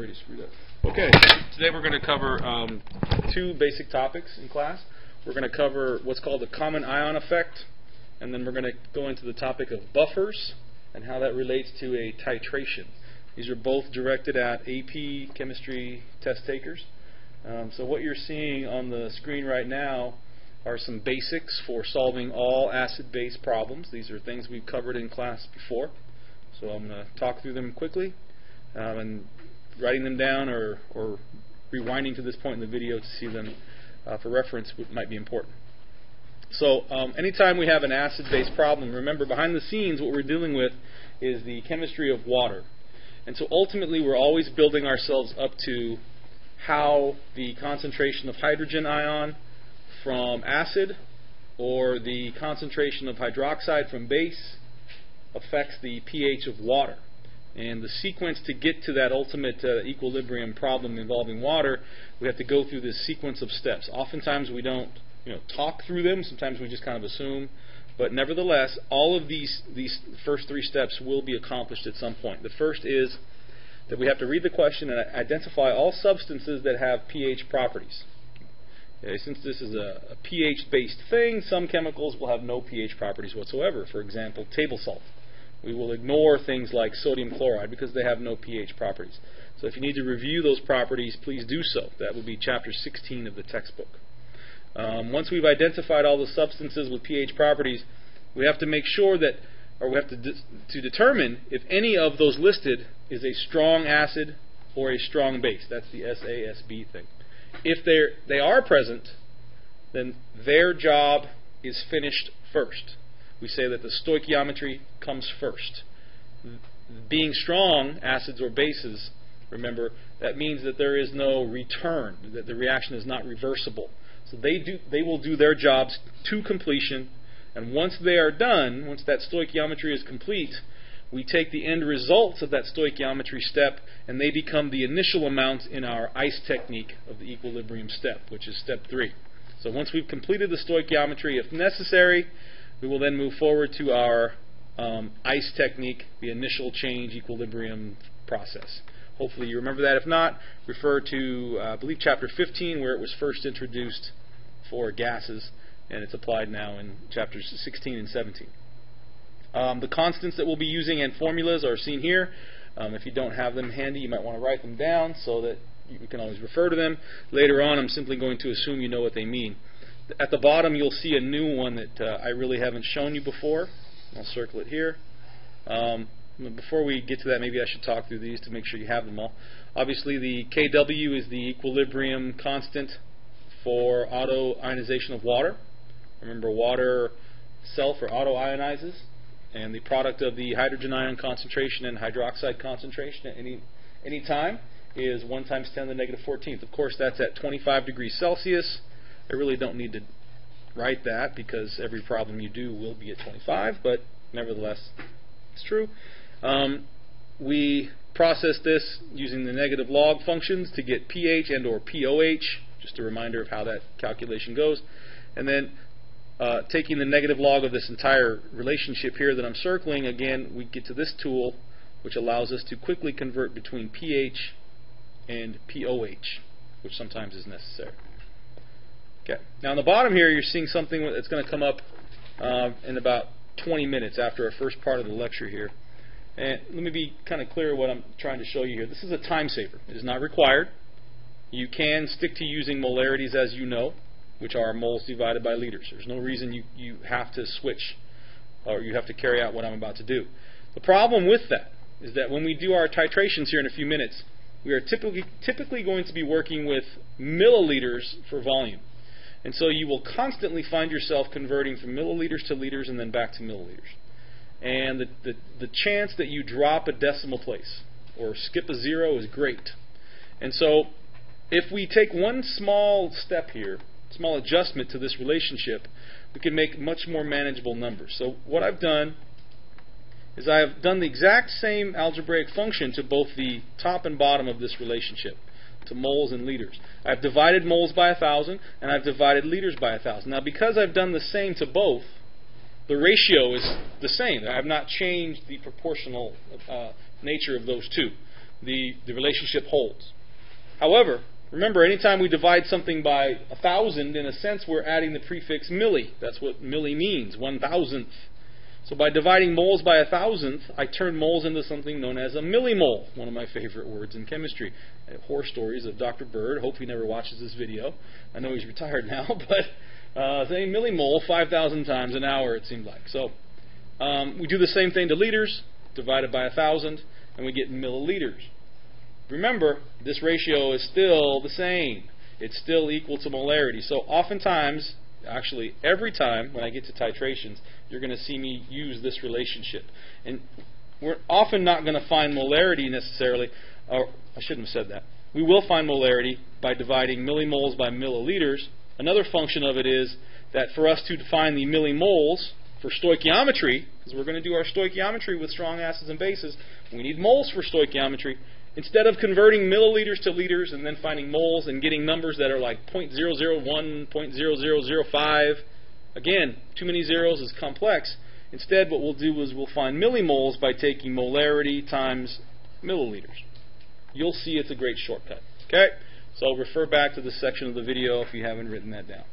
already screwed up. Okay, today we're going to cover two basic topics in class. We're going to cover what's called the common ion effect, and then we're going to go into the topic of buffers and how that relates to a titration. These are both directed at AP chemistry test takers. So what you're seeing on the screen right now are some basics for solving all acid-base problems. These are things we've covered in class before. So I'm going to talk through them quickly, and writing them down or rewinding to this point in the video to see them for reference might be important. So anytime we have an acid-base problem, remember behind the scenes what we're dealing with is the chemistry of water. And so ultimately we're always building ourselves up to how the concentration of hydrogen ion from acid or the concentration of hydroxide from base affects the pH of water. And the sequence to get to that ultimate equilibrium problem involving water, we have to go through this sequence of steps. Oftentimes we don't talk through them, sometimes we just kind of assume, but nevertheless all of these first three steps will be accomplished at some point. The first is that we have to read the question and identify all substances that have pH properties. Okay, since this is a pH-based thing, some chemicals will have no pH properties whatsoever. For example, table salt. We will ignore things like sodium chloride because they have no pH properties. So if you need to review those properties, please do so. That would be chapter 16 of the textbook. Once we've identified all the substances with pH properties, we have to make sure that, or we have to determine if any of those listed is a strong acid or a strong base. That's the SASB thing. If they are present, then their job is finished first. We say that the stoichiometry comes first. Being strong acids or bases, remember, that means that there is no return, that the reaction is not reversible. So they will do their jobs to completion, and once they are done, once that stoichiometry is complete, we take the end results of that stoichiometry step and they become the initial amounts in our ice technique of the equilibrium step, which is step 3. So once we've completed the stoichiometry, if necessary, we will then move forward to our ice technique, the initial change equilibrium process. Hopefully you remember that. If not, refer to, I believe, chapter 15, where it was first introduced for gases, and it's applied now in chapters 16 and 17. The constants that we'll be using and formulas are seen here. If you don't have them handy, you might want to write them down so that you can always refer to them. Later on, I'm simply going to assume you know what they mean. At the bottom, you'll see a new one that I really haven't shown you before. I'll circle it here. Before we get to that, maybe I should talk through these to make sure you have them all. Obviously, the Kw is the equilibrium constant for auto-ionization of water. Remember, water self or auto-ionizes, and the product of the hydrogen ion concentration and hydroxide concentration at any time is 1 times 10 to the negative 14th. Of course, that's at 25 degrees Celsius. I really don't need to write that because every problem you do will be at 25, but nevertheless, it's true. We process this using the negative log functions to get pH and or pOH, just a reminder of how that calculation goes. And then taking the negative log of this entire relationship here that I'm circling, again, we get to this tool which allows us to quickly convert between pH and pOH, which sometimes is necessary. Okay. Now on the bottom here you're seeing something that's going to come up in about 20 minutes after our first part of the lecture here. And let me be kind of clear what I'm trying to show you here. This is a time saver. It is not required. You can stick to using molarities as you know, which are moles divided by liters. There's no reason you have to switch or you have to carry out what I'm about to do. The problem with that is that when we do our titrations here in a few minutes, we are typically going to be working with milliliters for volume. And so you will constantly find yourself converting from milliliters to liters and then back to milliliters. And the chance that you drop a decimal place or skip a zero is great. And so if we take one small step here, small adjustment to this relationship, we can make much more manageable numbers. So what I've done is I have done the exact same algebraic function to both the top and bottom of this relationship, to moles and liters. I've divided moles by 1,000 and I've divided liters by 1,000. Now because I've done the same to both, the ratio is the same. I have not changed the proportional nature of those two. the relationship holds. However, remember, anytime we divide something by 1,000, in a sense, we're adding the prefix milli. That's what milli means, 1,000th. So by dividing moles by 1,000th, I turn moles into something known as a millimole, one of my favorite words in chemistry. Horror stories of Dr. Bird. Hope he never watches this video. I know he's retired now, but saying millimole 5,000 times an hour, it seemed like. So we do the same thing to liters, divided by 1,000, and we get milliliters. Remember, this ratio is still the same. It's still equal to molarity. So oftentimes, actually every time when I get to titrations, you're going to see me use this relationship. And we're often not going to find molarity necessarily, or I shouldn't have said that. We will find molarity by dividing millimoles by milliliters. Another function of it is that for us to define the millimoles for stoichiometry, because we're going to do our stoichiometry with strong acids and bases, we need moles for stoichiometry. Instead of converting milliliters to liters and then finding moles and getting numbers that are like 0.001, 0.0005, again, too many zeros is complex. Instead, what we'll do is we'll find millimoles by taking molarity times milliliters. You'll see it's a great shortcut. Okay? So refer back to this section of the video if you haven't written that down.